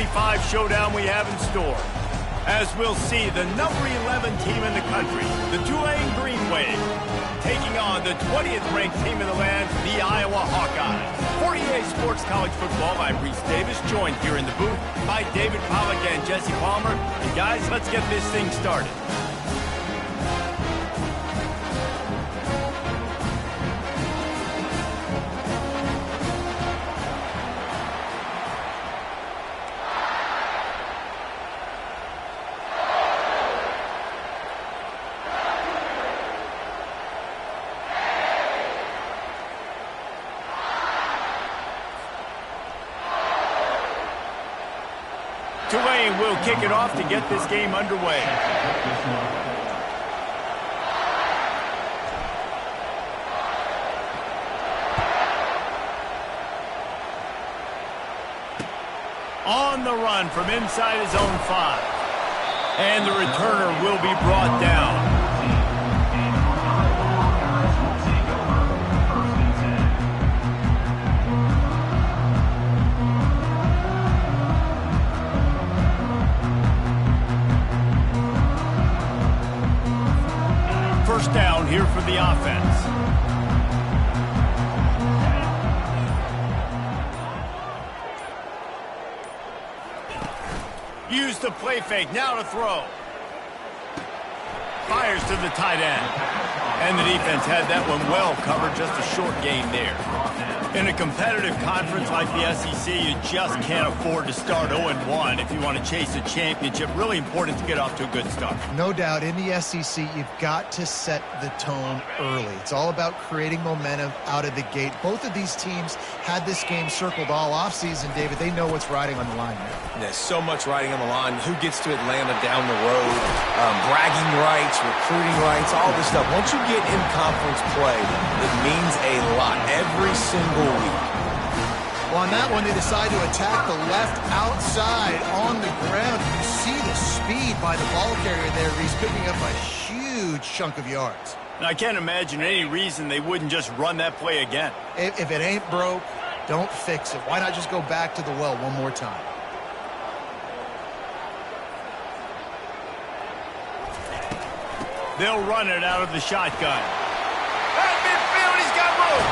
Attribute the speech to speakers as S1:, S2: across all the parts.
S1: 25 showdown we have in store. As we'll see, the number 11 team in the country, the Tulane Green Wave, taking on the 20th ranked team in the land, the Iowa Hawkeyes. For EA Sports College Football, I'm Reese Davis, joined here in the booth by David Pollack and Jesse Palmer. And guys, let's get this thing started. Tulane will kick it off to get this game underway. On the run from inside his own 5. And the returner will be brought down. First down here for the offense. Use the play fake, now to throw. Fires to the tight end. And the defense had that one well covered, just a short gain there. In a competitive conference like the SEC, you just can't afford to start 0-1 if you want to chase a championship. Really important to get off to a good start.
S2: No doubt, in the SEC, you've got to set the tone early. It's all about creating momentum out of the gate. Both of these teams had this game circled all offseason, David. They know what's riding on the line now.
S3: There's so much riding on the line. Who gets to Atlanta down the road? Bragging rights, recruiting rights, all this stuff. Once you get in conference play, it means a lot every single week.
S2: Well, on that one, they decide to attack the left outside on the ground. You see the speed by the ball carrier there. He's picking up a huge chunk of yards.
S1: And I can't imagine any reason they wouldn't just run that play again.
S2: If it ain't broke, don't fix it. Why not just go back to the well one more time?
S1: They'll run it out of the shotgun. At midfield, he's got room.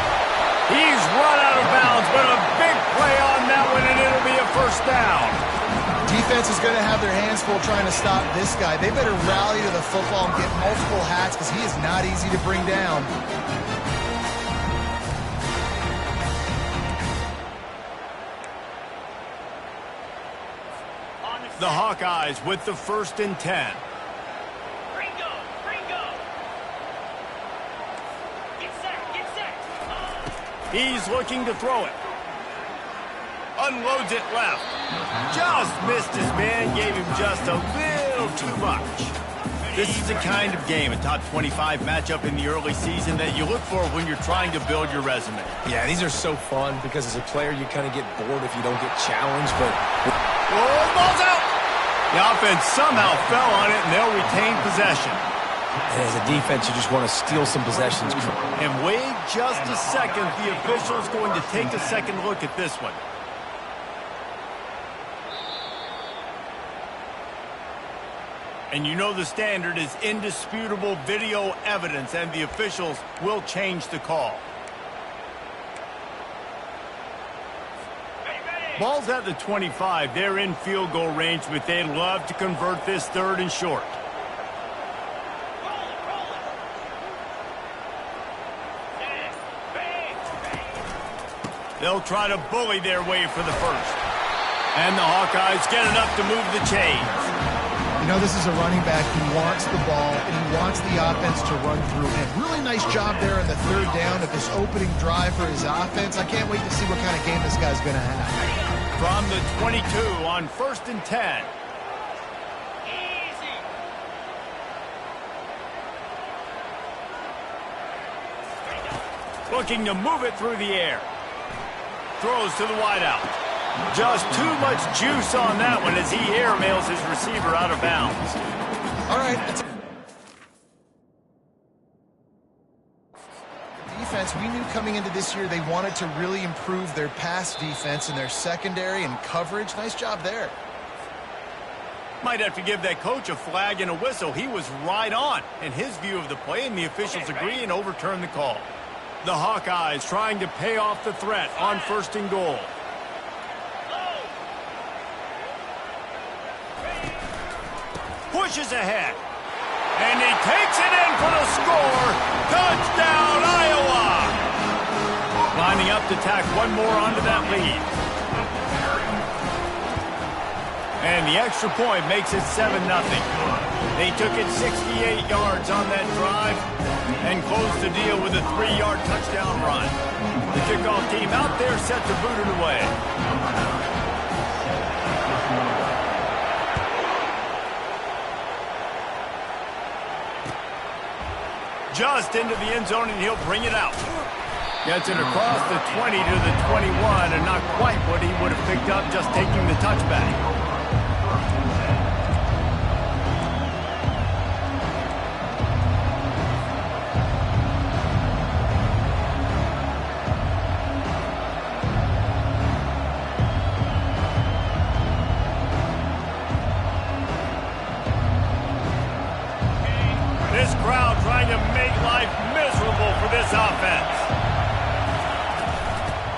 S1: He's run out of bounds, but a big play on that one, and it'll be a first down.
S2: Defense is going to have their hands full trying to stop this guy. They better rally to the football and get multiple hats because he is not easy to bring down.
S1: The Hawkeyes with the 1st and 10. He's looking to throw it. Unloads it left. Just missed his man, gave him just a little too much. This is the kind of game, a top 25 matchup in the early season, that you look for when you're trying to build your resume.
S3: Yeah, these are so fun because as a player, you kind of get bored if you don't get challenged, but...
S1: Oh, ball's out! The offense somehow fell on it, and they'll retain possession.
S3: And as a defense, you just want to steal some possessions.
S1: And wait just a second. The official's going to take a second look at this one. And you know the standard is indisputable video evidence, and the officials will change the call. Ball's at the 25. They're in field goal range, but they'd love to convert this 3rd and short. They'll try to bully their way for the 1st. And the Hawkeyes get enough to move the chains.
S2: You know, this is a running back who wants the ball and he wants the offense to run through him. Really nice job there on the 3rd down of this opening drive for his offense. I can't wait to see what kind of game this guy's going to have.
S1: From the 22 on 1st and 10. Looking to move it through the air. Throws to the wideout. Just too much juice on that one as he airmails his receiver out of bounds.
S2: All right. Defense offense, we knew coming into this year they wanted to really improve their pass defense and their secondary and coverage. Nice job there.
S1: Might have to give that coach a flag and a whistle. He was right on in his view of the play, and the officials agree and overturn the call. The Hawkeyes trying to pay off the threat on 1st and goal. Pushes ahead. And he takes it in for the score. Touchdown, Iowa! Lining up to tack one more onto that lead. And the extra point makes it 7-0. They took it 68 yards on that drive and closed the deal with a 3-yard touchdown run. The kickoff team out there set to boot it away. Just into the end zone, and he'll bring it out. Gets it across the 20 to the 21, and not quite what he would have picked up just taking the touchback. This crowd trying to make life miserable for this offense.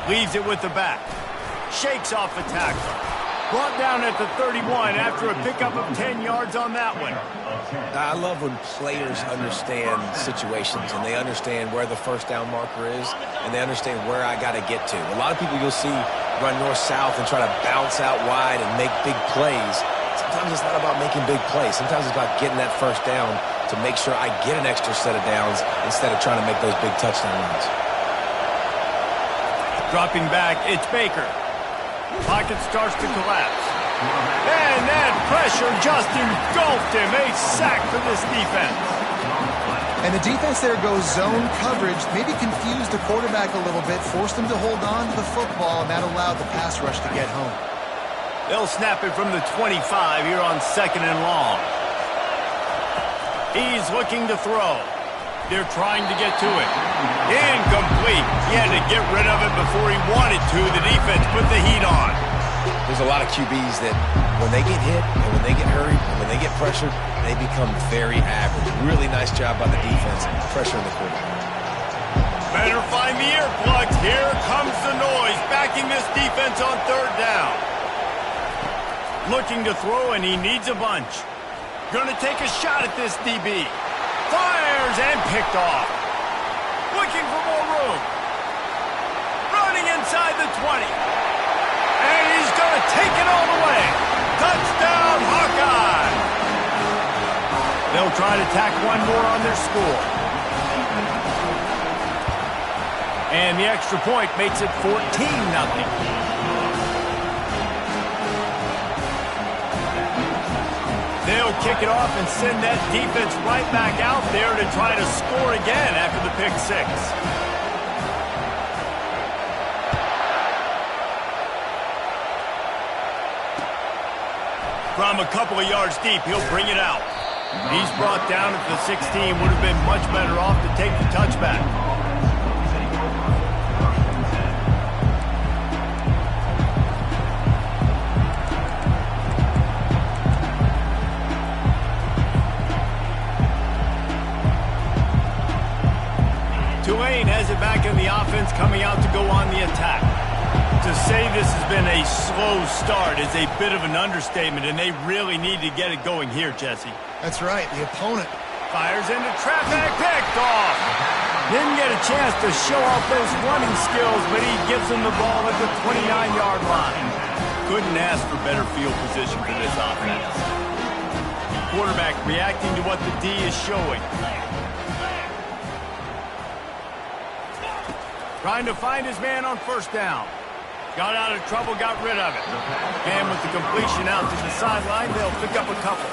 S1: Leaves it with the back. Shakes off the tackle. Brought down at the 31 after a pickup of 10 yards on that one.
S3: I love when players understand situations and they understand where the first down marker is and they understand where I got to get to. A lot of people you'll see run north-south and try to bounce out wide and make big plays. Sometimes it's not about making big plays. Sometimes it's about getting that first down to make sure I get an extra set of downs instead of trying to make those big touchdown runs.
S1: Dropping back, it's Baker. Pocket starts to collapse. And that pressure just engulfed him. A sack for this defense.
S2: And the defense there goes zone coverage, maybe confused the quarterback a little bit, forced him to hold on to the football, and that allowed the pass rush to get home.
S1: They'll snap it from the 25 here on 2nd and long. He's looking to throw. They're trying to get to it. Incomplete. He had to get rid of it before he wanted to. The defense put the heat on.
S3: There's a lot of QBs that when they get hit and when they get hurried and when they get pressured, they become very average. Really nice job by the defense pressuring the quarterback.
S1: Better find the earplugs. Here comes the noise, backing this defense on 3rd down. Looking to throw, and he needs a bunch. Going to take a shot at this DB. Fires and picked off. Looking for more room. Running inside the 20. And he's going to take it all the way. Touchdown, Hawkeye. They'll try to tack one more on their score. And the extra point makes it 14-0. They'll kick it off and send that defense right back out there to try to score again after the pick 6. From a couple of yards deep, he'll bring it out. He's brought down at the 16. Would have been much better off to take the touchback. Tulane has it back in the offense, coming out to go on the attack. To say this has been a slow start is a bit of an understatement, and they really need to get it going here, Jesse.
S2: That's right. The opponent
S1: fires into traffic, picked off. Didn't get a chance to show off those running skills, but he gives them the ball at the 29-yard line. Couldn't ask for better field position for this offense. Quarterback reacting to what the D is showing. Trying to find his man on 1st down. Got out of trouble, got rid of it. And with the completion out to the sideline, they'll pick up a couple.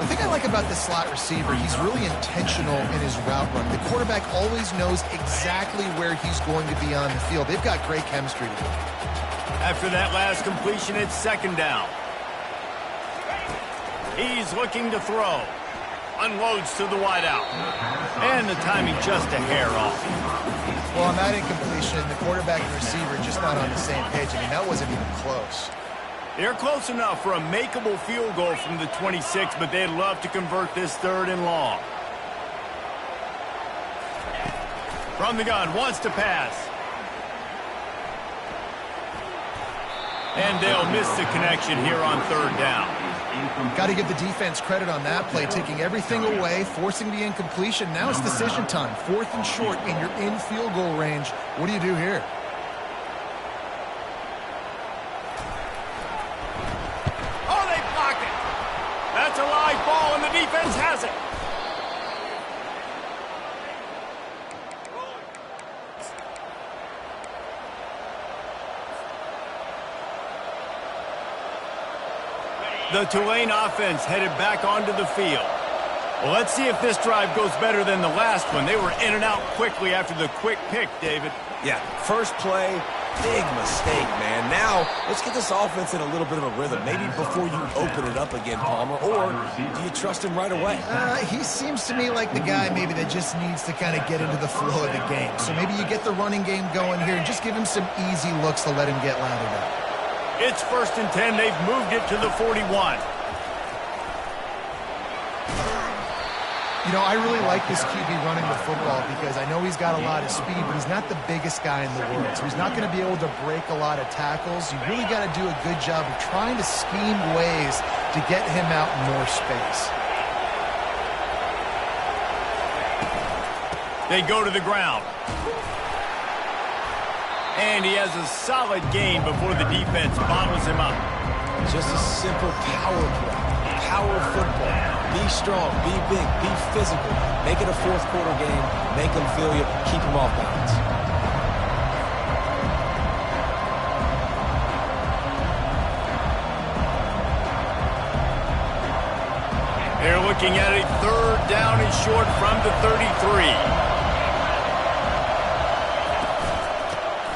S2: The thing I like about the slot receiver, he's really intentional in his route run. The quarterback always knows exactly where he's going to be on the field. They've got great chemistry together.
S1: After that last completion, it's 2nd down. He's looking to throw. Unloads to the wideout. And the timing just a hair off.
S2: Well, on that incompletion, the quarterback and receiver just not on the same page. I mean, that wasn't even close.
S1: They're close enough for a makeable field goal from the 26, but they'd love to convert this 3rd and long. From the gun, wants to pass. And they'll miss the connection here on 3rd down.
S2: Got to give the defense credit on that play, taking everything away, forcing the incompletion. Now it's decision time. 4th and short, and you're in field goal range. What do you do here?
S1: Oh, they blocked it. That's a live ball, and the defense has it. The Tulane offense headed back onto the field. Well, let's see if this drive goes better than the last one. They were in and out quickly after the quick pick, David.
S3: Yeah, first play, big mistake, man. Now, let's get this offense in a little bit of a rhythm. Maybe before you open it up again, Palmer, or do you trust him right away?
S2: He seems to me like the guy maybe that just needs to kind of get into the flow of the game. So maybe you get the running game going here and just give him some easy looks to let him get lathered up.
S1: It's 1st and 10. They've moved it to the 41.
S2: You know, I really like this QB running the football because I know he's got a lot of speed, but he's not the biggest guy in the world. So he's not going to be able to break a lot of tackles. You really got to do a good job of trying to scheme ways to get him out in more space.
S1: They go to the ground. And he has a solid gain before the defense bottles him up.
S3: Just a simple power play. Power football. Be strong, be big, be physical. Make it a 4th quarter game. Make them feel you. Keep them off balance.
S1: They're looking at a 3rd down and short from the 33.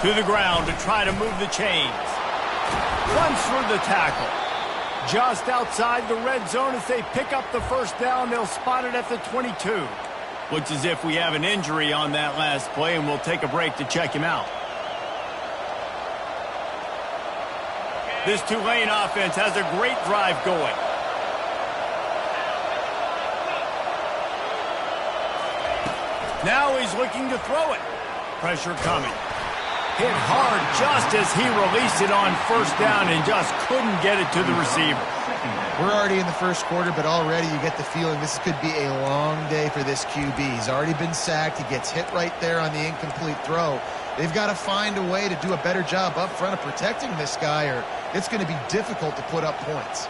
S1: To the ground to try to move the chains. Runs for the tackle. Just outside the red zone as they pick up the 1st down. They'll spot it at the 22. Looks as if we have an injury on that last play, and we'll take a break to check him out. This Tulane offense has a great drive going. Now he's looking to throw it. Pressure coming. Hit hard just as he released it on 1st down and just couldn't get it to the receiver.
S2: We're already in the 1st quarter, but already you get the feeling this could be a long day for this QB. He's already been sacked. He gets hit right there on the incomplete throw. They've got to find a way to do a better job up front of protecting this guy, or it's going to be difficult to put up points.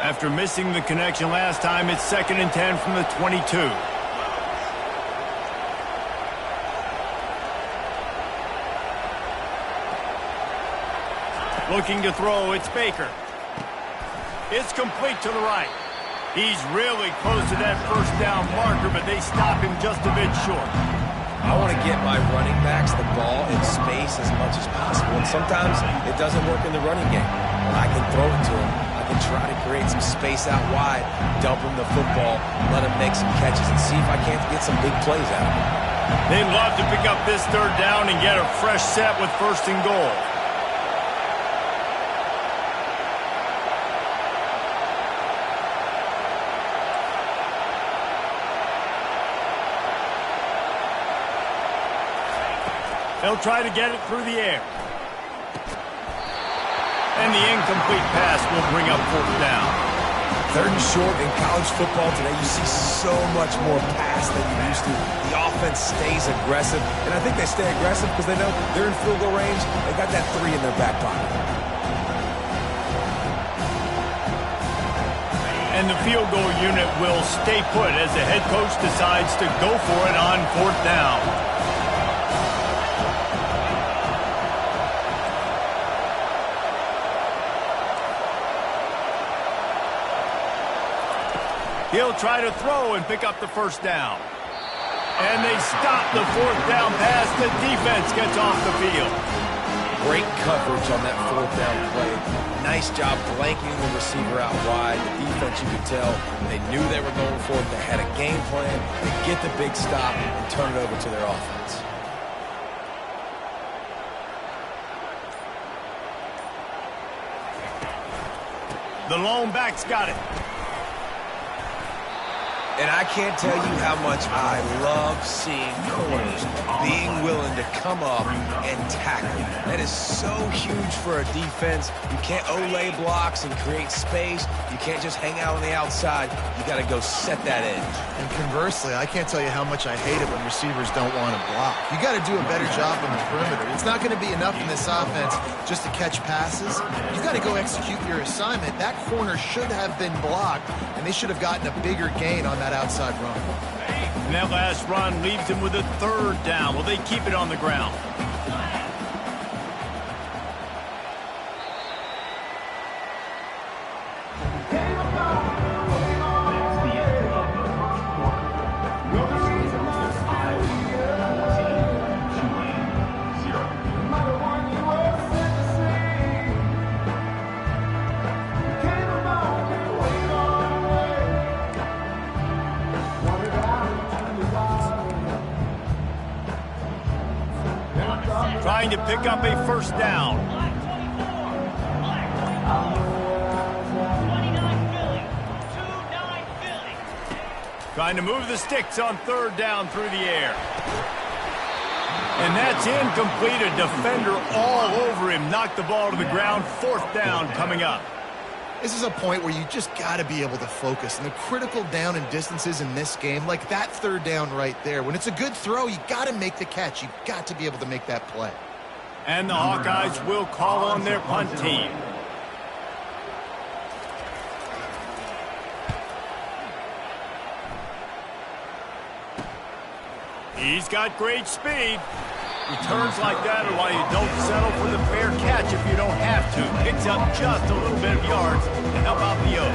S1: After missing the connection last time, it's 2nd and 10 from the 22. Looking to throw, it's Baker. It's complete to the right. He's really close to that 1st down marker, but they stop him just a bit short.
S3: I want to get my running backs the ball in space as much as possible, and sometimes it doesn't work in the running game. Well, I can throw it to him. I can try to create some space out wide, dump him the football, let him make some catches, and see if I can't get some big plays out of him.
S1: They'd love to pick up this 3rd down and get a fresh set with 1st and goal. They'll try to get it through the air. And the incomplete pass will bring up 4th down.
S3: 3rd and short in college football today, you see so much more pass than you used to. The offense stays aggressive, and I think they stay aggressive because they know they're in field goal range. They got that 3 in their back pocket.
S1: And the field goal unit will stay put as the head coach decides to go for it on 4th down. He'll try to throw and pick up the 1st down. And they stop the 4th down pass. The defense gets off the field.
S3: Great coverage on that fourth down play. Nice job blanking the receiver out wide. The defense, you could tell, they knew they were going for it. They had a game plan to get the big stop and turn it over to their offense.
S1: The lone back's got it.
S3: And I can't tell you how much I love seeing corners being willing to come up and tackle. That is so huge for a defense. You can't olay blocks and create space. You can't just hang out on the outside. You got to go set that edge.
S2: And conversely, I can't tell you how much I hate it when receivers don't want to block. You got to do a better job on the perimeter. It's not going to be enough in this offense just to catch passes. You got to go execute your assignment. That corner should have been blocked, and they should have gotten a bigger gain on that outside run.
S1: And that last run leaves him with a third down. Will they keep it on the ground? Trying to pick up a first down. Trying to move the sticks on third down through the air. And that's incomplete. A defender all over him. Knocked the ball to the ground. Fourth down coming up.
S2: This is a point where you just got to be able to focus. And the critical down and distances in this game, like that third down right there, when it's a good throw, you got to make the catch. You got to be able to make that play.
S1: And the Hawkeyes will call on their punt team. He's got great speed. Returns like that are why you don't settle for the fair catch if you don't have to. Picks up just a little bit of yards to help out the O.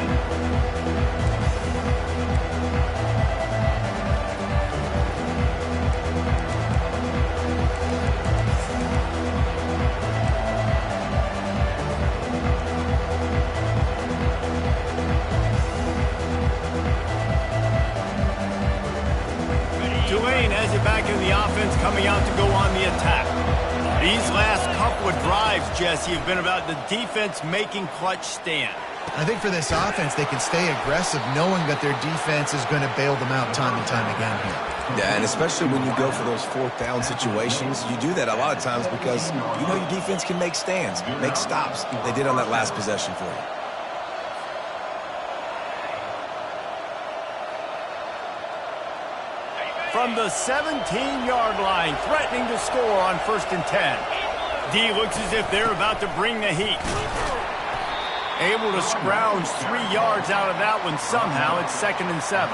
S1: Tulane has it back in the offense, coming out to go on the attack. These last couple of drives, Jesse, have been about the defense making clutch stand.
S2: I think for this offense, they can stay aggressive knowing that their defense is going to bail them out time and time again here.
S3: Yeah, and especially when you go for those fourth down situations, you do that a lot of times because you know your defense can make stands, make stops. They did on that last possession for you.
S1: From the 17-yard line, threatening to score on 1st and 10. D looks as if they're about to bring the heat. Able to scrounge 3 yards out of that one somehow. It's 2nd and 7.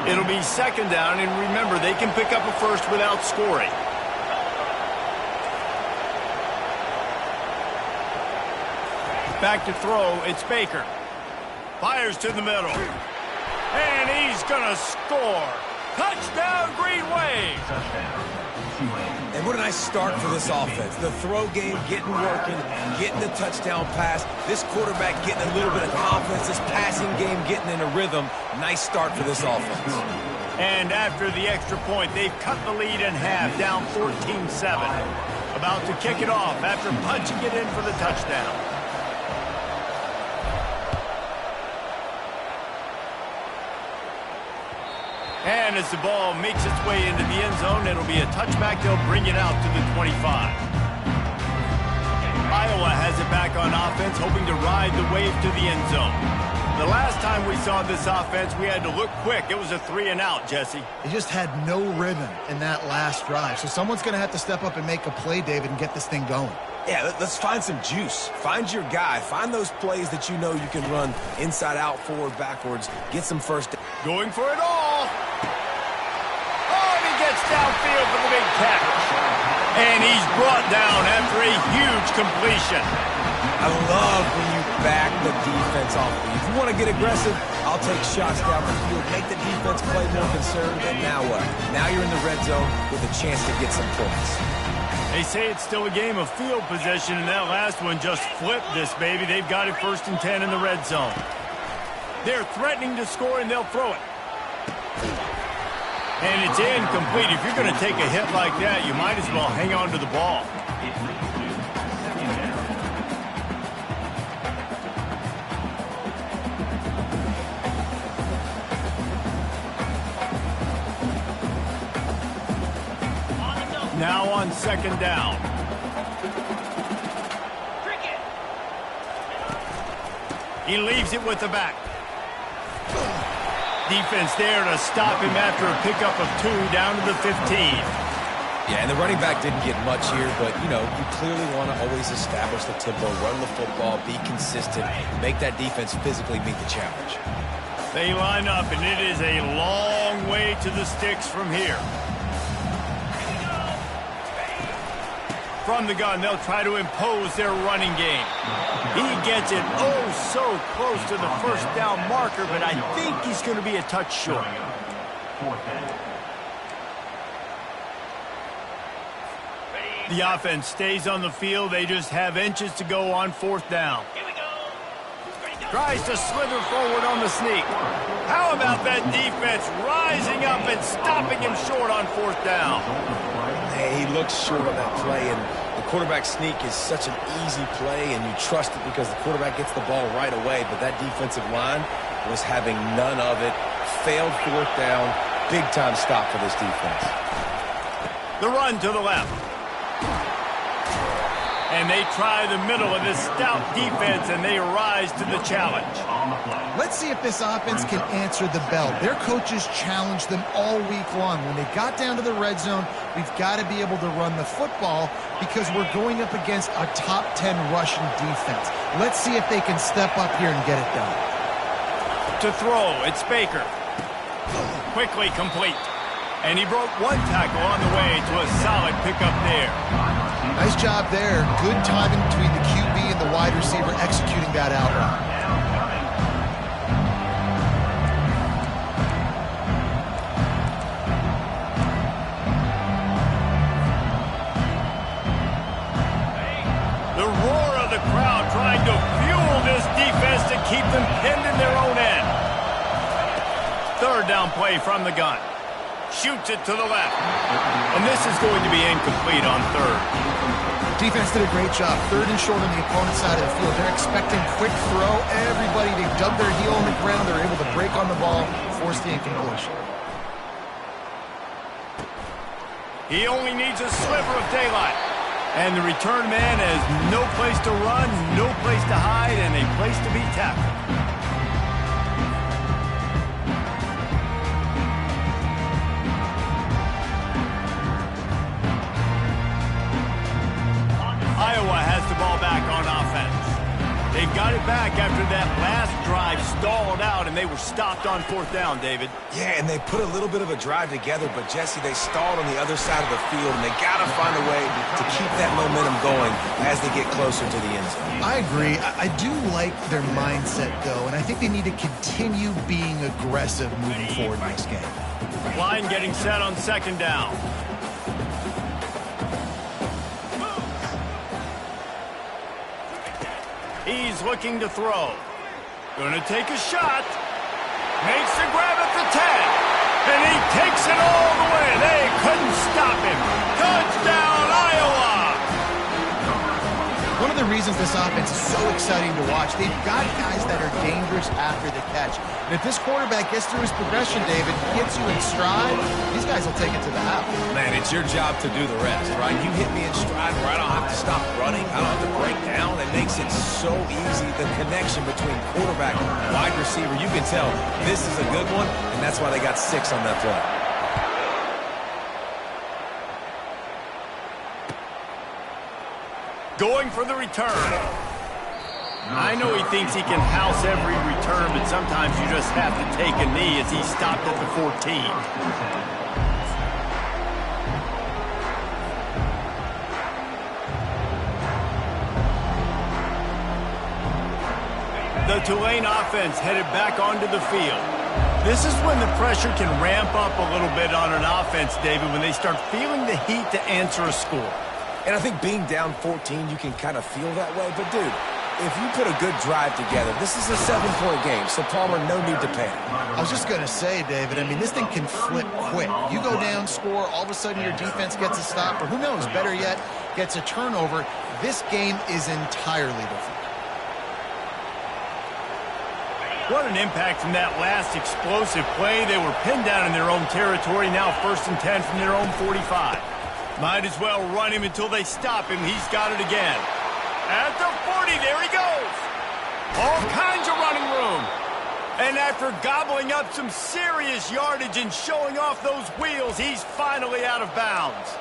S1: It'll be 2nd down, and remember, they can pick up a first without scoring. Back to throw, it's Baker. Fires to the middle. And he's going to score. Touchdown, Green Wave.
S3: And what a nice start for this offense. The throw game getting working, getting the touchdown pass. This quarterback getting a little bit of confidence. This passing game getting in a rhythm. Nice start for this offense.
S1: And after the extra point, they've cut the lead in half, down 14-7. About to kick it off after punching it in for the touchdown. And as the ball makes its way into the end zone, it'll be a touchback. They'll bring it out to the 25. Iowa has it back on offense, hoping to ride the wave to the end zone. The last time we saw this offense, we had to look quick. It was a 3-and-out, Jesse.
S2: They just had no rhythm in that last drive. So someone's going to have to step up and make a play, David, and get this thing going.
S3: Yeah, let's find some juice. Find your guy. Find those plays that you know you can run inside out, forward, backwards. Get some first down.
S1: Going for it all. Oh, and he gets downfield for the big catch. And he's brought down after a huge completion.
S3: I love when you back the defense off. If you want to get aggressive, I'll take shots down the field, make the defense play more conservative, and now what? Now you're in the red zone with a chance to get some points.
S1: They say it's still a game of field position, and that last one just flipped this baby. They've got it 1st and 10 in the red zone. They're threatening to score, and they'll throw it. And it's incomplete. If you're going to take a hit like that, you might as well hang on to the ball. Now on 2nd down. He leaves it with the back. Defense there to stop him after a pickup of 2 down to the 15.
S3: Yeah, and the running back didn't get much here, but, you know, you clearly want to always establish the tempo, run the football, be consistent, make that defense physically meet the challenge.
S1: They line up, and it is a long way to the sticks from here. From the gun, they'll try to impose their running game. He gets it oh so close to the 1st down marker, but I think he's going to be a touch short. The offense stays on the field. They just have inches to go on 4th down. Tries to slither forward on the sneak. How about that defense rising up and stopping him short on 4th down?
S3: Hey, he looks short on that play, and the quarterback sneak is such an easy play, and you trust it because the quarterback gets the ball right away, but that defensive line was having none of it. Failed 4th down. Big-time stop for this defense.
S1: The run to the left. And they try the middle of this stout defense, and they rise to the challenge.
S2: Let's see if this offense can answer the bell. Their coaches challenged them all week long. When they got down to the red zone, we've got to be able to run the football because we're going up against a top 10 rushing defense. Let's see if they can step up here and get it done.
S1: To throw, it's Baker. Quickly complete. And he broke 1 tackle on the way to a solid pickup there.
S2: Nice job there. Good timing between the QB and the wide receiver executing that out route.
S1: The roar of the crowd trying to fuel this defense to keep them pinned in their own end. 3rd down play from the gun. Shoots it to the left. And this is going to be incomplete on 3rd.
S2: Defense did a great job. 3rd and short on the opponent's side of the field. They're expecting quick throw. Everybody, they dug their heel on the ground. They're able to break on the ball, force the incompletion.
S1: He only needs a sliver of daylight. And the return man has no place to run, no place to hide, and a place to be tackled. Iowa has the ball back on offense. They've got it back after that last drive stalled out, and they were stopped on 4th down, David.
S3: Yeah, and they put a little bit of a drive together, but, Jesse, they stalled on the other side of the field, and they got to find a way to keep that momentum going as they get closer to the end zone.
S2: I agree. I do like their mindset, though, and I think they need to continue being aggressive moving forward in this game.
S1: Line getting set on 2nd down. He's looking to throw. Gonna take a shot. Makes the grab at the 10. And he takes it all the way. They couldn't stop him. Touchdown, Iowa!
S2: One of the reasons this offense is so exciting to watch, they've got guys that are dangerous after the catch. And if this quarterback gets through his progression, David, gets you in stride, these guys will take it to the house.
S3: Man, it's your job to do the rest, right? You hit me in stride where I don't have to stop running. I don't have to break down. It makes it so easy. The connection between quarterback and wide receiver, you can tell this is a good one, and that's why they got 6 on that play.
S1: Going for the return. I know he thinks he can house every return, but sometimes you just have to take a knee as he stopped at the 14. The Tulane offense headed back onto the field. This is when the pressure can ramp up a little bit on an offense, David, when they start feeling the heat to answer a score.
S3: And I think being down 14, you can kind of feel that way. But, dude, if you put a good drive together, this is a 7-point game, so Palmer, no need to panic.
S2: I was just going to say, David, I mean, this thing can flip quick. You go down, score, all of a sudden your defense gets a stop, or who knows, better yet, gets a turnover. This game is entirely different.
S1: What an impact from that last explosive play. They were pinned down in their own territory, now 1st and 10 from their own 45. Might as well run him until they stop him. He's got it again. At the 40, there he goes. All kinds of running room. And after gobbling up some serious yardage and showing off those wheels, he's finally out of bounds.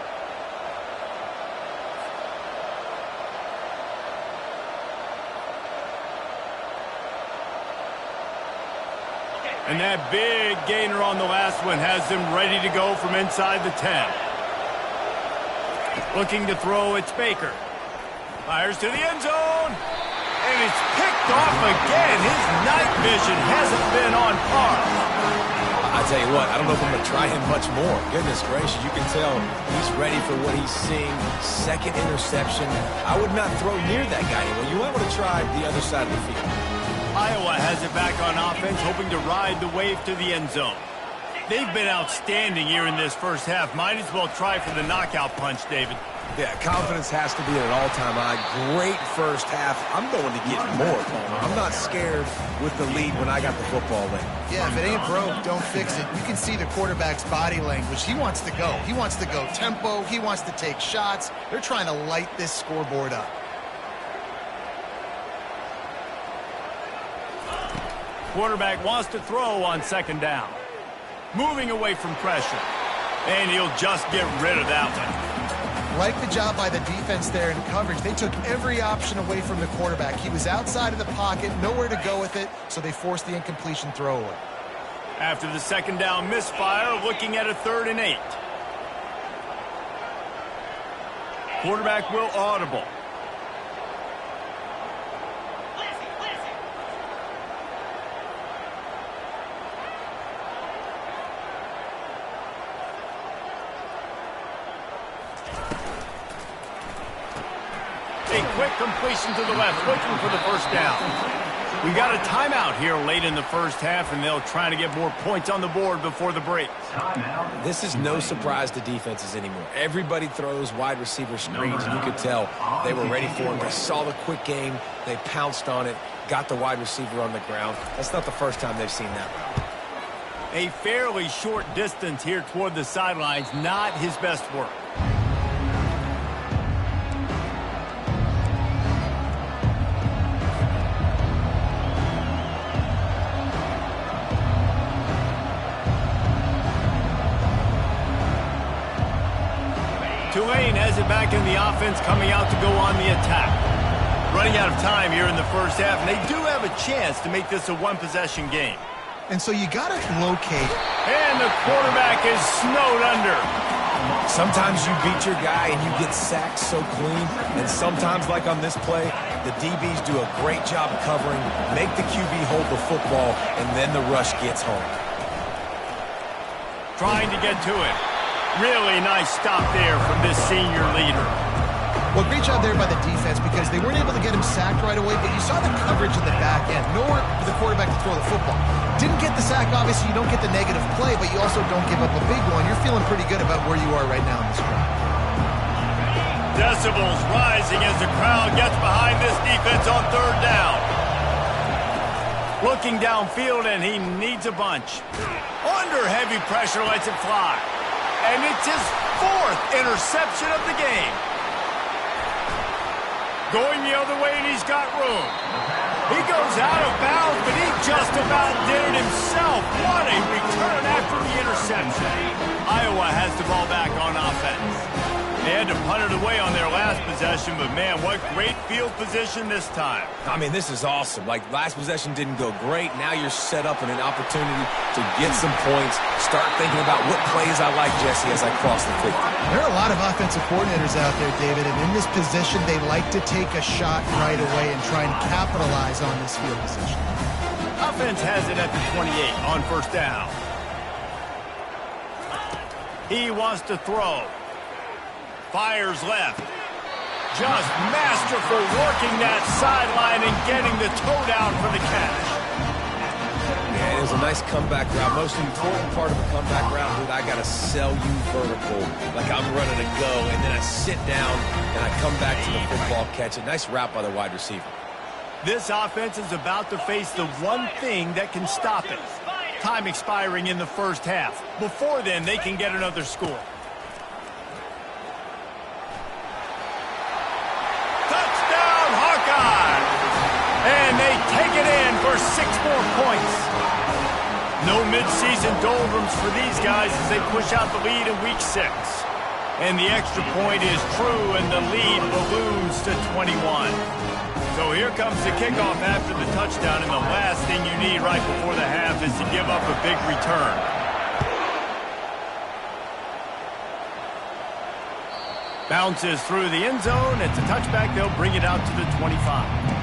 S1: And that big gainer on the last one has them ready to go from inside the 10. Looking to throw, it's Baker. Fires to the end zone. And it's picked off again. His night vision hasn't been on par.
S3: I tell you what, I don't know if I'm going to try him much more. Goodness gracious, you can tell he's ready for what he's seeing. Second interception. I would not throw near that guy anyway. You might want to try the other side of the field.
S1: Iowa has it back on offense, hoping to ride the wave to the end zone. They've been outstanding here in this first half. Might as well try for the knockout punch, David.
S3: Yeah, confidence has to be at an all-time high. Great first half. I'm going to get more, Palmer. I'm not scared with the lead when I got the football late.
S2: Yeah, if it ain't broke, don't fix it. You can see the quarterback's body language. He wants to go. He wants to go tempo. He wants to take shots. They're trying to light this scoreboard up.
S1: Quarterback wants to throw on 2nd down. Moving away from pressure. And he'll just get rid of that one.
S2: Like the job by the defense there in coverage. They took every option away from the quarterback. He was outside of the pocket, nowhere to go with it, so they forced the incompletion throwaway.
S1: After the 2nd down misfire, looking at a 3rd and 8. Quarterback will audible. A quick completion to the left, looking for the 1st down. We got a timeout here late in the first half, and they'll try to get more points on the board before the break.
S3: This is no surprise to defenses anymore. Everybody throws wide receiver screens, and you could tell they were ready for it. They saw the quick game. They pounced on it, got the wide receiver on the ground. That's not the first time they've seen that route.
S1: A fairly short distance here toward the sidelines, not his best work. Tulane has it back in the offense, coming out to go on the attack. Running out of time here in the first half, and they do have a chance to make this a one-possession game.
S2: And so you got to locate.
S1: And the quarterback is snowed under.
S3: Sometimes you beat your guy and you get sacked so clean, and sometimes, like on this play, the DBs do a great job covering, make the QB hold the football, and then the rush gets home.
S1: Trying to get to it. Really nice stop there from this senior leader.
S2: Well, great job there by the defense because they weren't able to get him sacked right away, but you saw the coverage in the back end. Nowhere for the quarterback to throw the football. Didn't get the sack, obviously. You don't get the negative play, but you also don't give up a big one. You're feeling pretty good about where you are right now in this drive.
S1: Decibels rising as the crowd gets behind this defense on 3rd down. Looking downfield, and he needs a bunch. Under heavy pressure, lets it fly. And it's his 4th interception of the game. Going the other way, and he's got room. He goes out of bounds, but he just about did it himself. What a return after the interception. Iowa has the ball back on offense. They had to punt it away on their last possession, but man, what great field position this time.
S3: I mean, this is awesome. Like, last possession didn't go great. Now you're set up in an opportunity to get some points. Start thinking about what plays I like, Jesse, as I cross the 50.
S2: There are a lot of offensive coordinators out there, David, and in this position, they like to take a shot right away and try and capitalize on this field position.
S1: Offense has it at the 28 on 1st down. He wants to throw. Fires left. Just masterful working that sideline and getting the toe down for the catch.
S3: Yeah, it was a nice comeback route. Most important part of a comeback route is I got to sell you vertical, like I'm running to go, and then I sit down and I come back to the football catch. A nice route by the wide receiver.
S1: This offense is about to face the one thing that can stop it. Time expiring in the first half. Before then, they can get another score. Touchdown, Hawkeyes! And they take it in for 6 more points. No midseason doldrums for these guys as they push out the lead in Week 6. And the extra point is true, and the lead balloons to 21. So here comes the kickoff after the touchdown, and the last thing you need right before the half is to give up a big return. Bounces through the end zone. It's a touchback. They'll bring it out to the 25.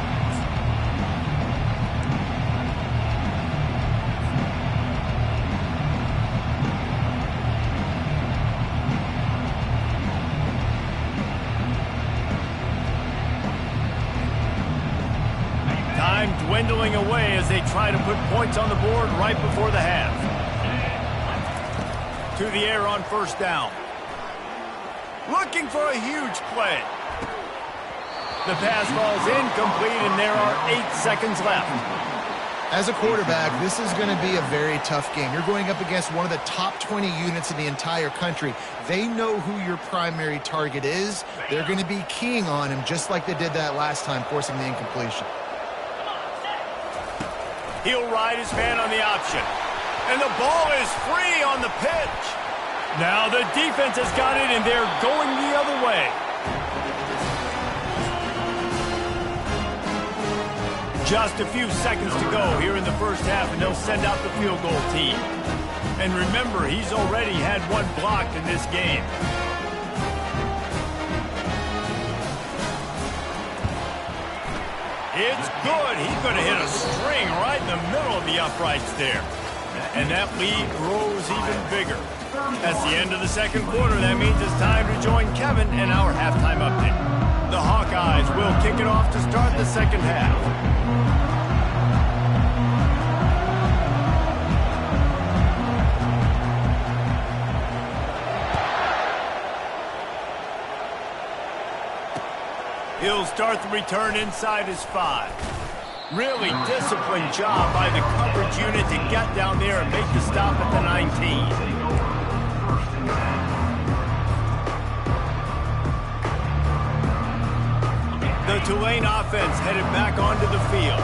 S1: Time dwindling away as they try to put points on the board right before the half. To the air on first down. Looking for a huge play. The pass falls incomplete, and there are 8 seconds left.
S2: As a quarterback, this is going to be a very tough game. You're going up against one of the top 20 units in the entire country. They know who your primary target is. They're going to be keying on him just like they did that last time, forcing the incompletion.
S1: He'll ride his man on the option. And the ball is free on the pitch. Now the defense has got it, and they're going the other way. Just a few seconds to go here in the first half, and they'll send out the field goal team. And remember, he's already had one blocked in this game. It's good. He's going to hit a string right in the middle of the uprights there. And that lead grows even bigger. That's the end of the second quarter. That means it's time to join Kevin and our halftime update. The Hawkeyes will kick it off to start the second half. He'll start the return inside his 5. Really disciplined job by the coverage unit to get down there and make the stop at the 19. The Tulane offense headed back onto the field.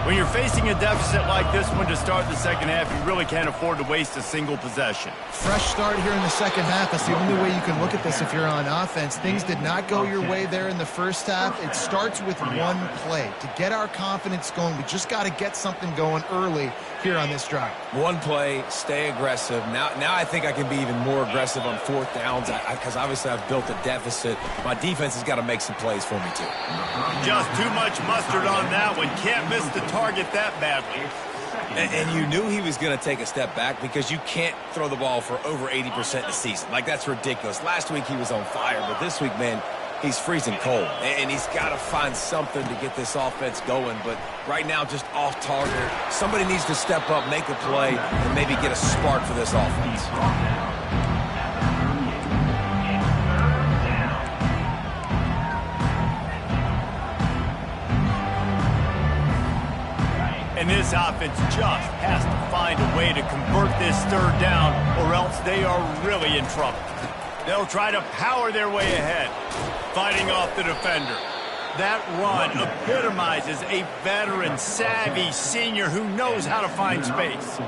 S1: When you're facing a deficit like this one to start the second half, you really can't afford to waste a single possession.
S2: Fresh start here in the second half. That's the only way you can look at this if you're on offense. Things did not go your way there in the first half. It starts with one play. To get our confidence going, we just got to get something going early here on this drive.
S3: One play, stay aggressive. Now I think I can be even more aggressive on 4th downs because obviously I've built a deficit. My defense has got to make some plays for me too.
S1: Just too much mustard on that one. Can't miss the target that badly.
S3: And you knew he was going to take a step back because you can't throw the ball for over 80% in the season. Like, that's ridiculous. Last week he was on fire, but this week, man, he's freezing cold. And he's got to find something to get this offense going. But right now, just off target. Somebody needs to step up, make a play, and maybe get a spark for this offense.
S1: And this offense just has to find a way to convert this 3rd down, or else they are really in trouble. They'll try to power their way ahead, fighting off the defender. That run epitomizes a veteran, savvy senior who knows how to find space.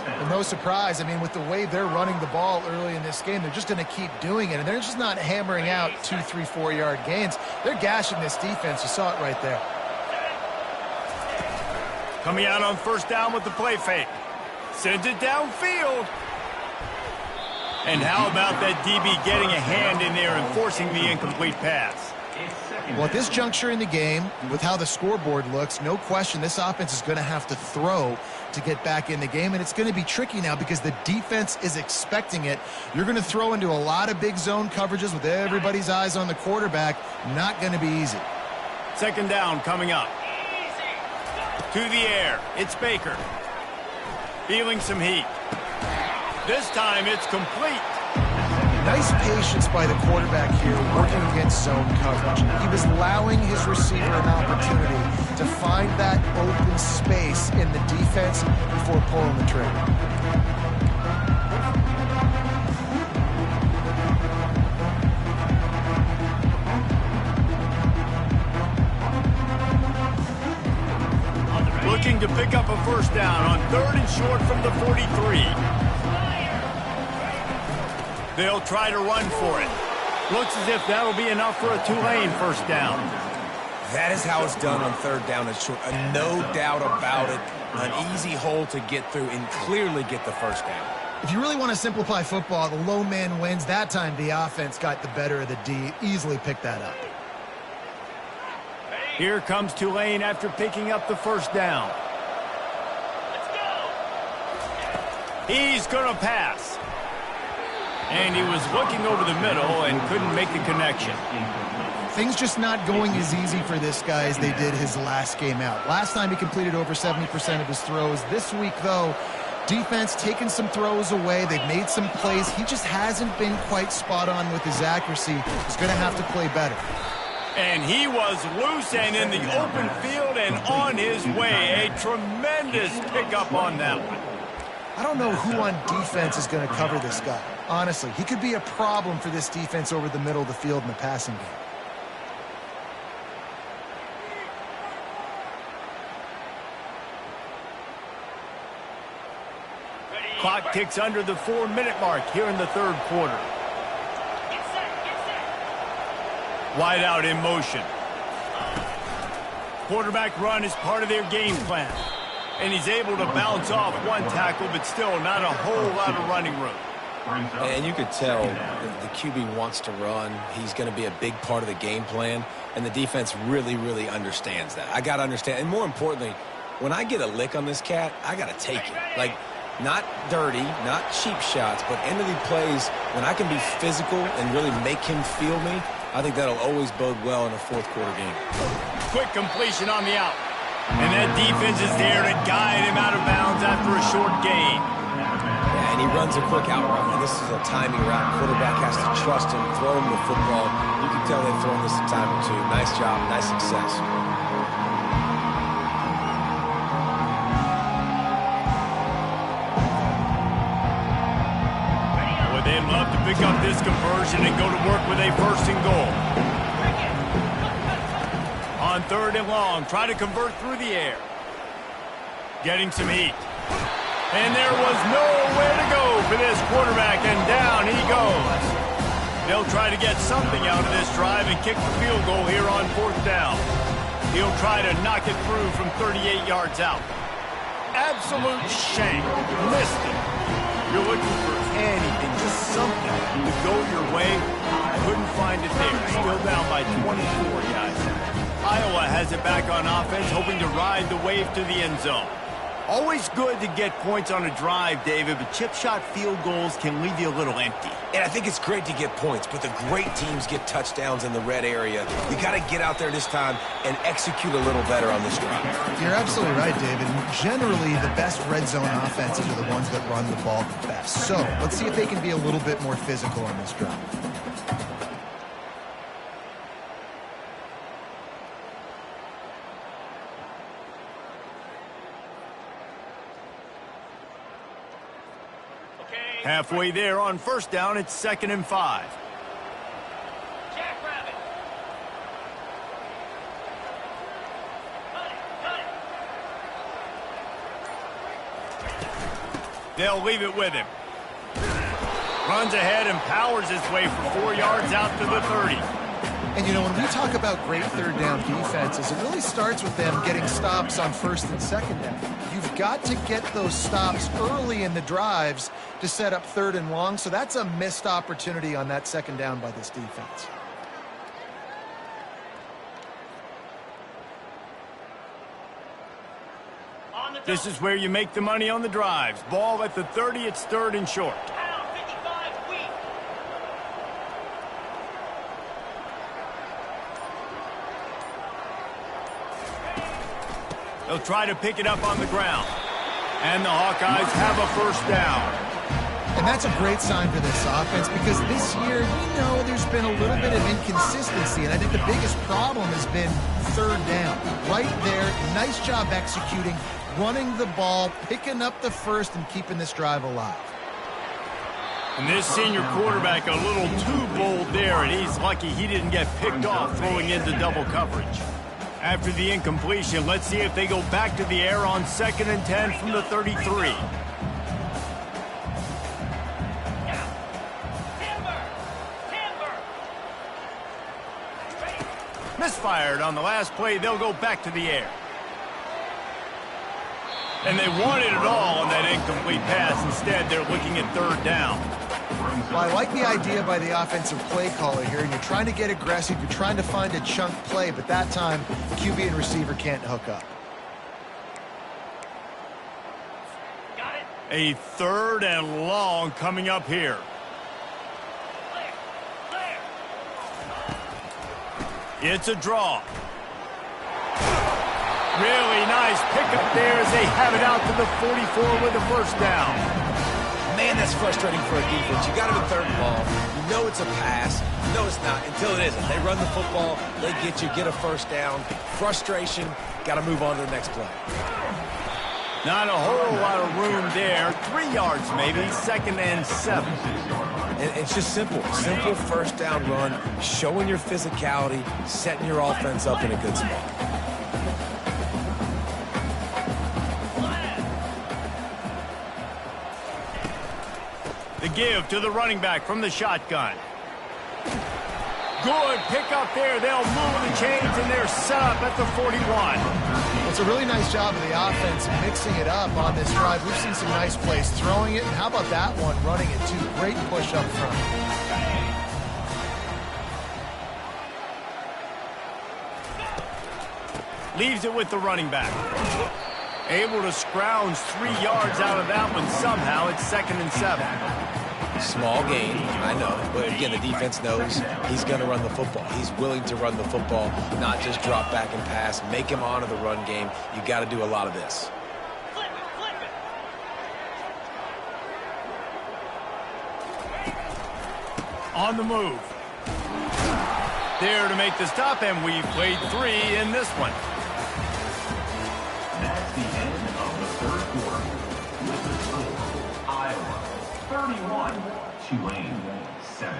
S2: And no surprise, I mean, with the way they're running the ball early in this game, they're just going to keep doing it. And they're just not hammering out 2, 3, 4-yard gains. They're gashing this defense. You saw it right there.
S1: Coming out on 1st down with the play fake. Sends it downfield. And how about that DB getting a hand in there and forcing the incomplete pass?
S2: Well, at this juncture in the game, with how the scoreboard looks, no question this offense is going to have to throw to get back in the game, and it's going to be tricky now because the defense is expecting it. You're going to throw into a lot of big zone coverages with everybody's eyes on the quarterback. Not going to be easy.
S1: Second down coming up. To the air. It's Baker. Feeling some heat. This time it's complete.
S2: Nice patience by the quarterback here working against zone coverage. He was allowing his receiver an opportunity to find that open space in the defense before pulling the trigger.
S1: Looking to pick up a first down on 3rd and short from the 43. They'll try to run for it. Looks as if that'll be enough for a Tulane first down.
S3: That is how it's done on 3rd down and short. No doubt about it. An easy hole to get through and clearly get the first down.
S2: If you really want to simplify football, the lone man wins. That time the offense got the better of the D. Easily picked that up.
S1: Here comes Tulane after picking up the first down. He's going to pass. And he was looking over the middle and couldn't make the connection.
S2: Things just not going as easy for this guy as they did his last game out. Last time he completed over 70% of his throws. This week, though, defense taking some throws away. They've made some plays. He just hasn't been quite spot on with his accuracy. He's going to have to play better.
S1: And he was loose and in the open field and on his way. A tremendous pickup on that one.
S2: I don't know who on defense is going to cover this guy. Honestly, he could be a problem for this defense over the middle of the field in the passing game.
S1: Clock ticks under the 4-minute mark here in the 3rd quarter. Wide out in motion. Quarterback run is part of their game plan. And he's able to bounce off one tackle, but still not a whole lot of running room.
S3: And you could tell the QB wants to run. He's going to be a big part of the game plan. And the defense really, really understands that. I got to understand. And more importantly, when I get a lick on this cat, I got to take it. Like, not dirty, not cheap shots, but end of the plays, when I can be physical and really make him feel me, I think that'll always bode well in a 4th quarter game.
S1: Quick completion on the out. And that defense is there to guide him out of bounds after a short gain.
S3: Yeah, and he runs a quick out route, and this is a timing route. Quarterback has to trust him, throw him the football. You can tell they've thrown this a time or two. Nice job, nice success.
S1: Well, they'd love to pick up this conversion and go to work with a 1st and goal. On 3rd and long, try to convert through the air. Getting some heat. And there was nowhere to go for this quarterback, and down he goes. They'll try to get something out of this drive and kick the field goal here on 4th down. He'll try to knock it through from 38 yards out. Absolute shank. Missed it. You're looking for anything, just something to go your way. Couldn't find it there. Still down by 24, guys. Iowa has it back on offense, hoping to ride the wave to the end zone. Always good to get points on a drive, David, but chip shot field goals can leave you a little empty.
S3: And I think it's great to get points, but the great teams get touchdowns in the red area. You got to get out there this time and execute a little better on this drive.
S2: You're absolutely right, David. Generally, the best red zone offenses are the ones that run the ball the best. So let's see if they can be a little bit more physical on this drive.
S1: Halfway there on 1st down, it's 2nd and 5.
S4: Jackrabbit.
S1: They'll leave it with him. Runs ahead and powers his way for 4 yards out to the 30.
S2: And, you know, when we talk about great 3rd down defenses, it really starts with them getting stops on 1st and 2nd down. You've got to get those stops early in the drives to set up 3rd and long, so that's a missed opportunity on that 2nd down by this defense.
S1: This is where you make the money on the drives. Ball at the 30, it's 3rd and short. They'll try to pick it up on the ground. And the Hawkeyes have a 1st down.
S2: And that's a great sign for this offense because this year, there's been a little bit of inconsistency, and I think the biggest problem has been 3rd down. Right there, nice job executing, running the ball, picking up the 1st, and keeping this drive alive.
S1: And this senior quarterback a little too bold there, and he's lucky he didn't get picked off throwing into double coverage. After the incompletion, let's see if they go back to the air on 2nd and 10 from the 33. Misfired on the last play. They'll go back to the air. And they wanted it all on that incomplete pass. Instead, they're looking at 3rd down.
S2: Well, I like the idea by the offensive play caller here, and you're trying to get aggressive. You're trying to find a chunk play, but that time, QB and receiver can't hook up.
S1: Got it. A 3rd and long coming up here. It's a draw. Really nice pickup there as they have it out to the 44 with the 1st down.
S3: Man, that's frustrating for a defense. You got it in 3rd and long. You know it's a pass. You know it's not until it isn't. They run the football. They get you, get a 1st down. Frustration. Got to move on to the next play.
S1: Not a whole lot of room there. 3 yards maybe. 2nd and 7.
S3: And it's just simple. Simple 1st down run. Showing your physicality. Setting your offense up in a good spot.
S1: The give to the running back from the shotgun. Good pickup there. They'll move the chains, and they're set up at the 41.
S2: Well, it's a really nice job of the offense mixing it up on this drive. We've seen some nice plays throwing it, and how about that one running it too? Great push up front.
S1: Leaves it with the running back. Able to scrounge 3 yards out of that one somehow. It's 2nd and 7.
S3: Small gain, I know. But again, the defense knows he's going to run the football. He's willing to run the football, not just drop back and pass. Make him honor the run game. You got to do a lot of this.
S1: On the move. There to make the stop, and we've played 3 in this one.
S4: That's the end of the 3rd quarter. With the score, Iowa 31, Tulane 7.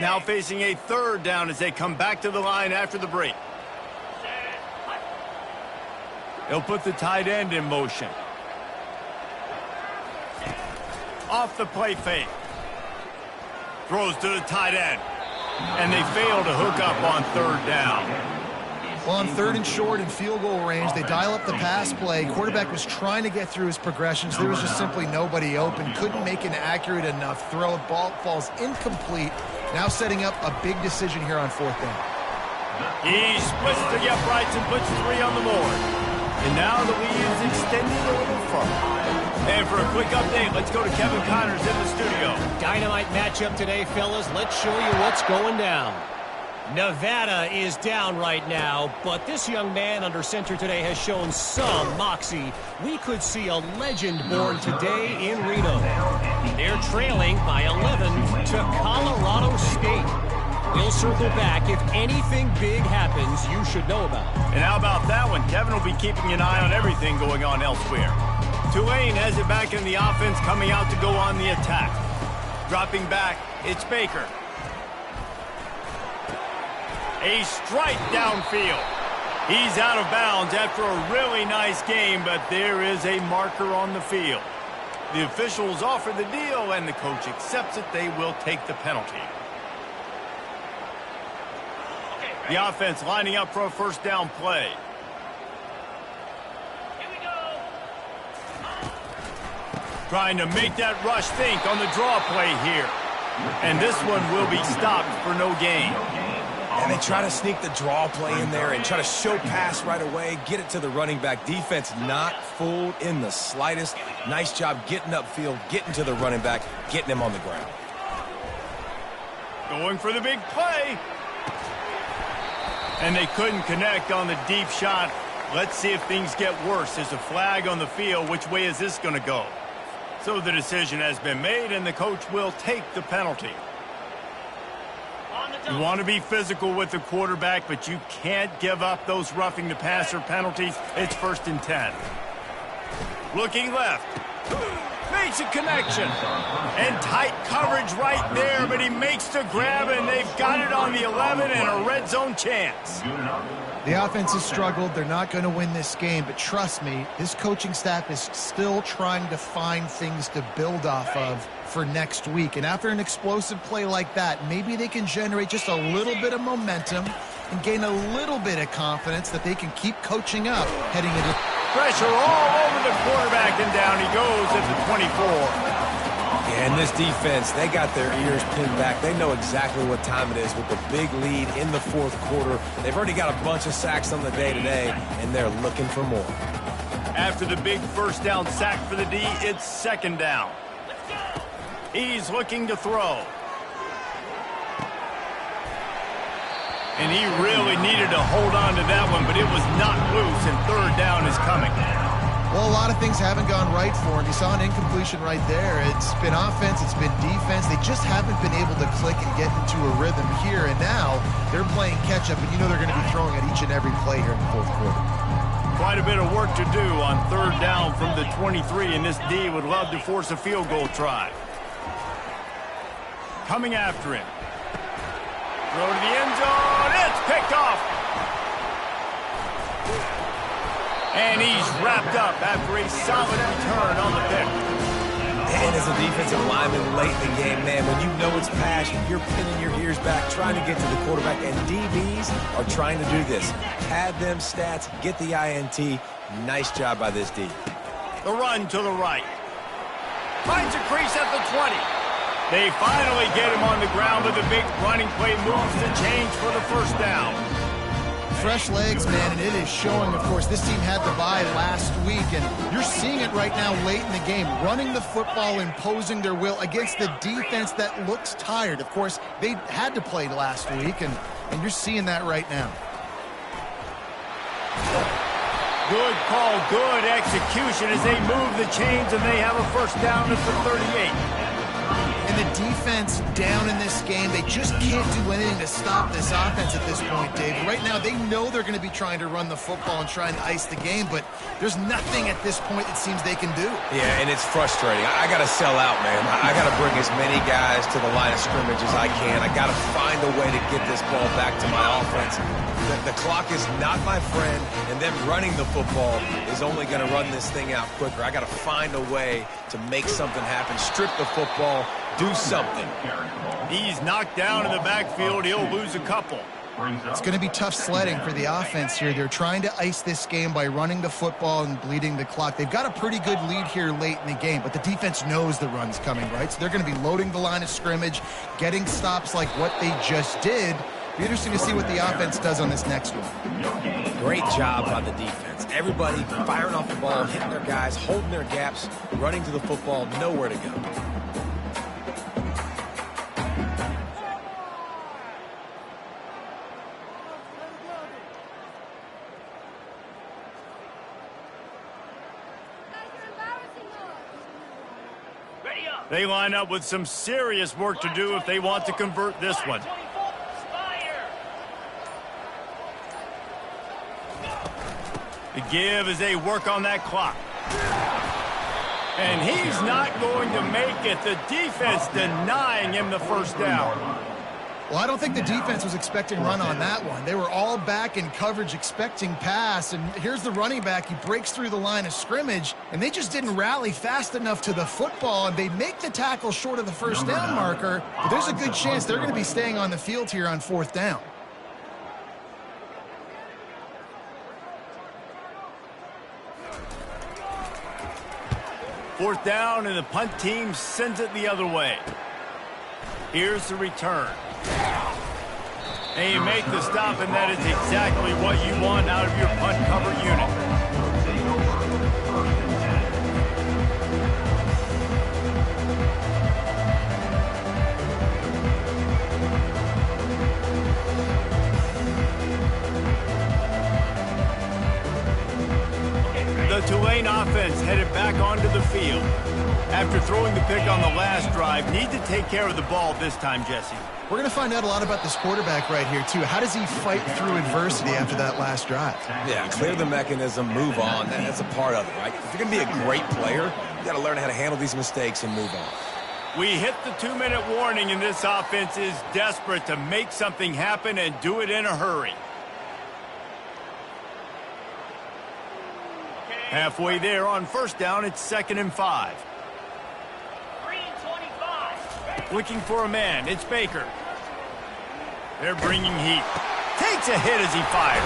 S1: Now facing a 3rd down as they come back to the line after the break. They'll put the tight end in motion. Off the play fake. Throws to the tight end. And they fail to hook up on 3rd down.
S2: Well, on 3rd and short and field goal range, they dial up the pass play. Quarterback was trying to get through his progressions. There was just simply nobody open. Couldn't make an accurate enough throw. Ball falls incomplete. Now setting up a big decision here on 4th down.
S1: He splits the uprights and puts 3 on the board. And now the lead is extended a little further. And for a quick update, let's go to Kevin Connors in the studio.
S5: Dynamite matchup today, fellas. Let's show you what's going down. Nevada is down right now, but this young man under center today has shown some moxie. We could see a legend born today in Reno. They're trailing by 11 to Colorado State. We'll circle back. If anything big happens, you should know about it.
S1: And how about that one? Kevin will be keeping an eye on everything going on elsewhere. Tulane has it back in the offense, coming out to go on the attack. Dropping back, it's Baker. A strike downfield. He's out of bounds after a really nice game, but there is a marker on the field. The officials offer the deal, and the coach accepts it. They will take the penalty. The offense lining up for a 1st down play. Trying to make that rush think on the draw play here. And this one will be stopped for no gain.
S3: And they try to sneak the draw play in there and try to show pass right away, get it to the running back. Defense not fooled in the slightest. Nice job getting upfield, getting to the running back, getting him on the ground.
S1: Going for the big play. And they couldn't connect on the deep shot. Let's see if things get worse. There's a flag on the field. Which way is this going to go? So the decision has been made, and the coach will take the penalty. You want to be physical with the quarterback, but you can't give up those roughing the passer penalties. It's 1st and 10. Looking left. Makes a connection. And tight coverage right there, but he makes the grab, and they've got it on the 11 and a red zone chance.
S2: The offense has struggled. They're not going to win this game, but trust me, this coaching staff is still trying to find things to build off of for next week. And after an explosive play like that, maybe they can generate just a little bit of momentum and gain a little bit of confidence that they can keep coaching up heading into...
S1: Pressure all over the quarterback, and down he goes at the 24.
S3: Yeah, and this defense, they got their ears pinned back. They know exactly what time it is with the big lead in the 4th quarter. They've already got a bunch of sacks on the day today, and they're looking for more.
S1: After the big 1st down sack for the D, it's 2nd down. He's looking to throw. And he really needed to hold on to that one, but it was not loose, and 3rd down is coming.
S2: Well, a lot of things haven't gone right for him. You saw an incompletion right there. It's been offense, it's been defense. They just haven't been able to click and get into a rhythm here, and now they're playing catch-up, and you know they're going to be throwing at each and every play here in the 4th quarter.
S1: Quite a bit of work to do on 3rd down from the 23, and this D would love to force a field goal try. Coming after him. Throw to the end zone. It's picked off. And he's wrapped up after a solid return on the pick.
S3: And as a defensive lineman late in the game, man, when you know it's pass, you're pinning your ears back, trying to get to the quarterback, and DBs are trying to do this. Pad them stats, get the INT. Nice job by this D.
S1: The run to the right. Finds a crease at the 20. They finally get him on the ground, but the big running play moves the change for the 1st down.
S2: Fresh legs, man, and it is showing, of course. This team had the bye last week, and you're seeing it right now late in the game. Running the football, imposing their will against the defense that looks tired. Of course, they had to play last week, and you're seeing that right now.
S1: Good call, good execution as they move the chains, and they have a 1st down at the 38.
S2: And the defense down in this game, they just can't do anything to stop this offense at this point, Dave. Right now, they know they're going to be trying to run the football and try and ice the game, but there's nothing at this point it seems they can do.
S3: Yeah, and it's frustrating. I got to sell out, man. I got to bring as many guys to the line of scrimmage as I can. I got to find a way to get this ball back to my offense. The clock is not my friend, and them running the football is only going to run this thing out quicker. I got to find a way to make something happen, strip the football, do something.
S1: He's knocked down in the backfield. He'll lose a couple.
S2: It's going to be tough sledding for the offense here. They're trying to ice this game by running the football and bleeding the clock. They've got a pretty good lead here late in the game, but the defense knows the run's coming, right? So they're going to be loading the line of scrimmage, getting stops like what they just did. Be interesting to see what the offense does on this next one.
S3: Great job by the defense. Everybody firing off the ball, hitting their guys, holding their gaps, running to the football, nowhere to go.
S1: They line up with some serious work to do if they want to convert this one. The give as they work on that clock. And he's not going to make it. The defense denying him the 1st down.
S2: Well, I don't think the defense was expecting run on that one. They were all back in coverage expecting pass, and here's the running back. He breaks through the line of scrimmage, and they just didn't rally fast enough to the football, and they make the tackle short of the 1st down marker, but there's a good chance they're going to be staying on the field here on 4th down.
S1: Fourth down, and the punt team sends it the other way. Here's the return. And you make the stop, and that is exactly what you want out of your punt cover unit. The Tulane offense headed back onto the field. After throwing the pick on the last drive, need to take care of the ball this time, Jesse.
S2: We're going to find out a lot about this quarterback right here, too. How does he fight through adversity after that last drive?
S3: Yeah, clear the mechanism, move on. That's a part of it, right? If you're going to be a great player, you got to learn how to handle these mistakes and move on.
S1: We hit the 2-minute warning, and this offense is desperate to make something happen and do it in a hurry. Halfway there on first down, it's 2nd and 5. Looking for a man, it's Baker. They're bringing heat. Takes a hit as he fires.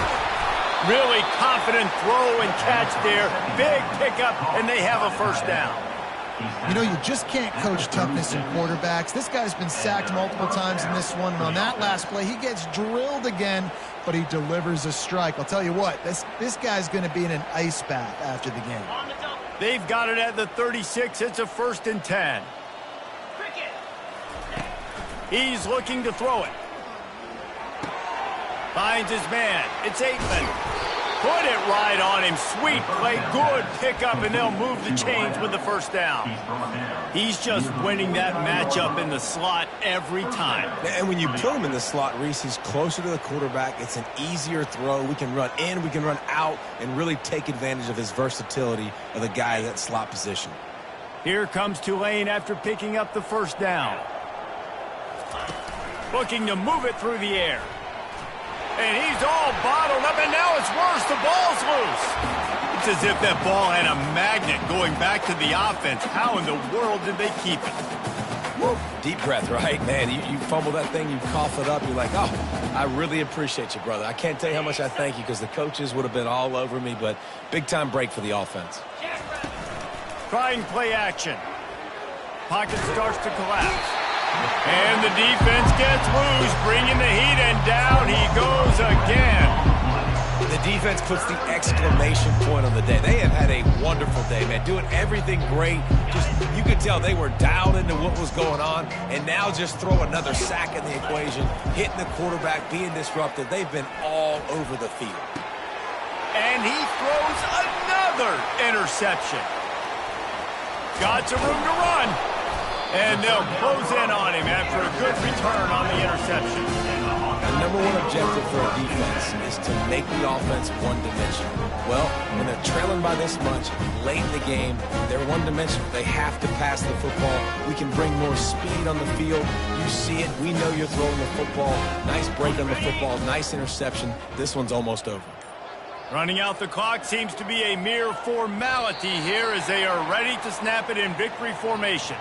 S1: Really confident throw and catch there. Big pickup, and they have a first down.
S2: You know, you just can't coach toughness in quarterbacks. This guy's been sacked multiple times in this one, and on that last play, he gets drilled again, but he delivers a strike. I'll tell you what, this guy's going to be in an ice bath after the game.
S1: They've got it at the 36. It's a 1st and 10. He's looking to throw it. Finds his man. It's Aikman. Put it right on him. Sweet play. Good pickup, and they'll move the chains with the first down. He's just winning that matchup in the slot every time.
S3: And when you put him in the slot, Reese, he's closer to the quarterback. It's an easier throw. We can run in, we can run out, and really take advantage of his versatility of the guy in that slot position.
S1: Here comes Tulane after picking up the first down. Looking to move it through the air. And he's all bottled up, and now it's worse. The ball's loose. It's as if that ball had a magnet going back to the offense. How in the world did they keep it?
S3: Woo. Deep breath, right? Man, you fumble that thing, you cough it up, you're like, oh, I really appreciate you, brother. I can't tell you how much I thank you because the coaches would have been all over me, but big-time break for the offense.
S1: Trying play action. Pocket starts to collapse. And the defense gets loose, bringing the heat, and down he goes again.
S3: The defense puts the exclamation point on the day. They have had a wonderful day, man, doing everything great. Just, you could tell they were dialed into what was going on, and now just throw another sack in the equation, hitting the quarterback, being disruptive. They've been all over the field.
S1: And he throws another interception. Got some room to run. And they'll close in on him after a good return on the interception.
S3: The number one objective for a defense is to make the offense one-dimensional. Well, when they're trailing by this much, late in the game, they're one-dimensional. They have to pass the football. We can bring more speed on the field. You see it. We know you're throwing the football. Nice break on the football. Nice interception. This one's almost over.
S1: Running out the clock seems to be a mere formality here as they are ready to snap it in victory formation.